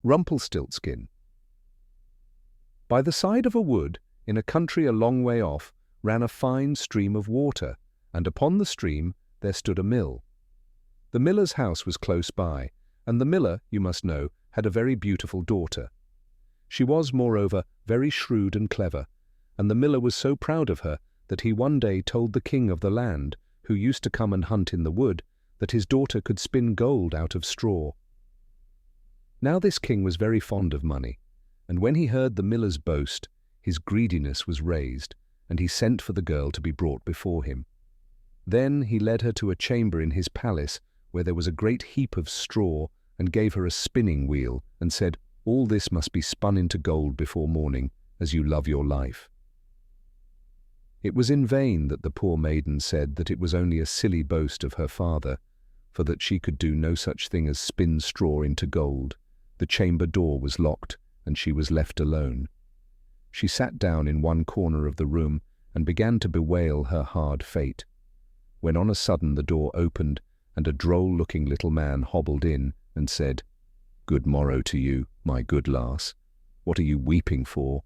Rumpelstiltskin. By the side of a wood, in a country a long way off, ran a fine stream of water, and upon the stream there stood a mill. The miller's house was close by, and the miller, you must know, had a very beautiful daughter. She was, moreover, very shrewd and clever, and the miller was so proud of her that he one day told the king of the land, who used to come and hunt in the wood, that his daughter could spin gold out of straw. Now this king was very fond of money, and when he heard the miller's boast, his greediness was raised, and he sent for the girl to be brought before him. Then he led her to a chamber in his palace where there was a great heap of straw, and gave her a spinning wheel, and said, "All this must be spun into gold before morning, as you love your life." It was in vain that the poor maiden said that it was only a silly boast of her father, for that she could do no such thing as spin straw into gold. The chamber door was locked, and she was left alone. She sat down in one corner of the room and began to bewail her hard fate, when on a sudden the door opened, and a droll-looking little man hobbled in and said, "Good morrow to you, my good lass. What are you weeping for?"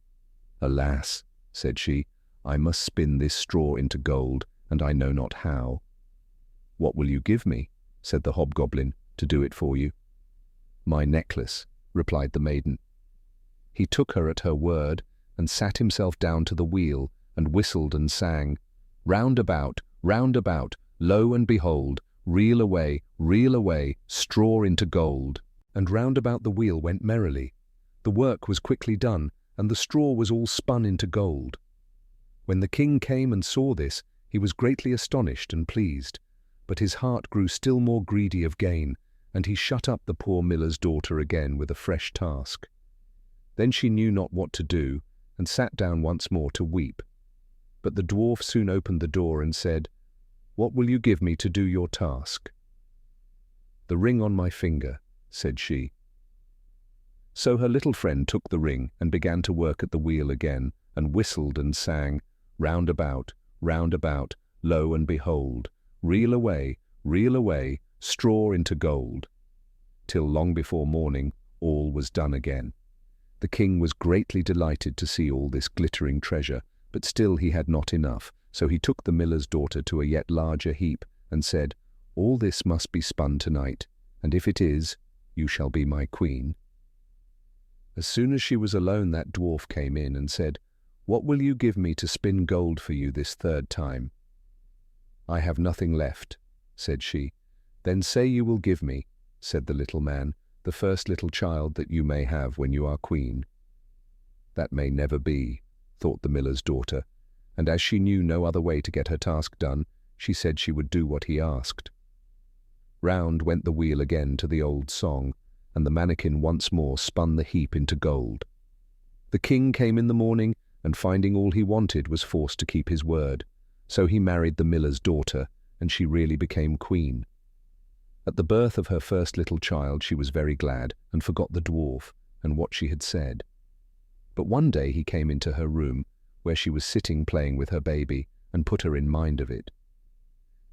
"Alas," said she, "I must spin this straw into gold, and I know not how." "What will you give me," said the hobgoblin, "to do it for you?" "My necklace," replied the maiden. He took her at her word, and sat himself down to the wheel, and whistled and sang, round about, lo and behold, reel away, straw into gold." And round about the wheel went merrily. The work was quickly done, and the straw was all spun into gold. When the king came and saw this, he was greatly astonished and pleased, but his heart grew still more greedy of gain, and he shut up the poor miller's daughter again with a fresh task. Then she knew not what to do, and sat down once more to weep. But the dwarf soon opened the door and said, "What will you give me to do your task?" "The ring on my finger," said she. So her little friend took the ring and began to work at the wheel again, and whistled and sang, round about, lo and behold, reel away, straw into gold, till long before morning all was done again. The king was greatly delighted to see all this glittering treasure, but still he had not enough, so he took the miller's daughter to a yet larger heap, and said, "All this must be spun tonight, and if it is, you shall be my queen." As soon as she was alone, that dwarf came in and said, "What will you give me to spin gold for you this third time?" "I have nothing left," said she. "Then say you will give me," said the little man, "the first little child that you may have when you are queen." "That may never be," thought the miller's daughter, and as she knew no other way to get her task done, she said she would do what he asked. Round went the wheel again to the old song, and the mannikin once more spun the heap into gold. The king came in the morning, and finding all he wanted was forced to keep his word, so he married the miller's daughter, and she really became queen. At the birth of her first little child she was very glad, and forgot the dwarf and what she had said. But one day he came into her room, where she was sitting playing with her baby, and put her in mind of it.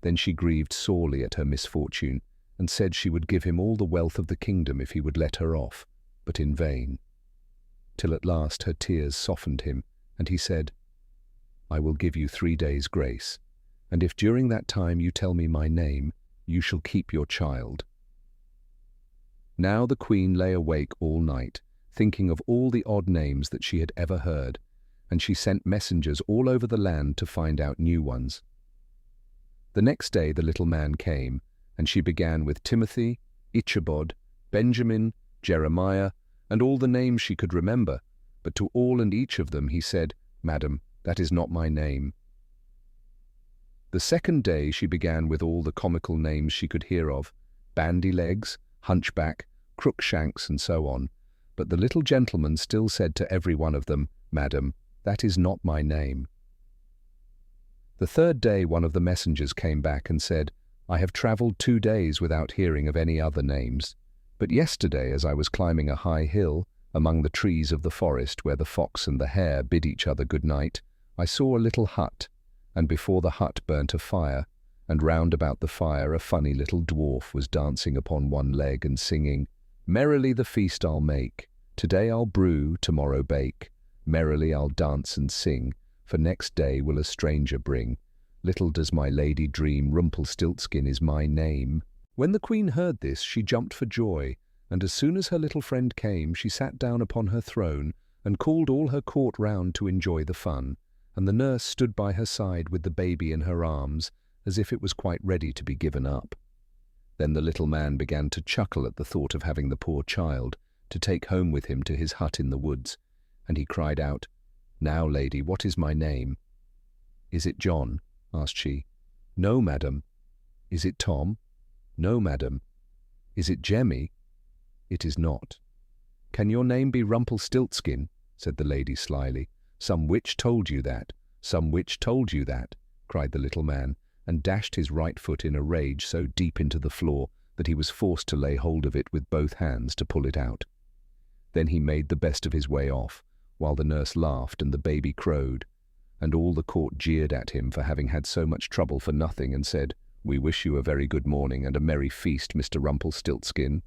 Then she grieved sorely at her misfortune, and said she would give him all the wealth of the kingdom if he would let her off, but in vain. Till at last her tears softened him, and he said, "I will give you 3 days' grace, and if during that time you tell me my name, you shall keep your child." Now the queen lay awake all night, thinking of all the odd names that she had ever heard, and she sent messengers all over the land to find out new ones. The next day the little man came, and she began with Timothy, Ichabod, Benjamin, Jeremiah, and all the names she could remember, but to all and each of them he said, "Madam, that is not my name." The second day she began with all the comical names she could hear of, Bandy-legs, Hunchback, Crookshanks, and so on, but the little gentleman still said to every one of them, "Madam, that is not my name." The third day one of the messengers came back and said, "I have travelled 2 days without hearing of any other names, but yesterday as I was climbing a high hill, among the trees of the forest where the fox and the hare bid each other good night, I saw a little hut, and before the hut burnt a fire, and round about the fire a funny little dwarf was dancing upon one leg and singing, Merrily the feast I'll make. Today I'll brew, tomorrow bake. Merrily I'll dance and sing, for next day will a stranger bring. Little does my lady dream Rumpelstiltskin is my name. When the queen heard this, she jumped for joy, and as soon as her little friend came, she sat down upon her throne and called all her court round to enjoy the fun, and the nurse stood by her side with the baby in her arms, as if it was quite ready to be given up. Then the little man began to chuckle at the thought of having the poor child to take home with him to his hut in the woods, and he cried out, "Now, lady, what is my name?" "Is it John?" asked she. "No, madam." "Is it Tom?" "No, madam." "Is it Jemmy?" "It is not." "Can your name be Rumpelstiltskin?" said the lady slyly. "Some witch told you that. Some witch told you that," cried the little man, and dashed his right foot in a rage so deep into the floor that he was forced to lay hold of it with both hands to pull it out. Then he made the best of his way off, while the nurse laughed and the baby crowed, and all the court jeered at him for having had so much trouble for nothing, and said, "We wish you a very good morning and a merry feast, Mr. Rumpelstiltskin."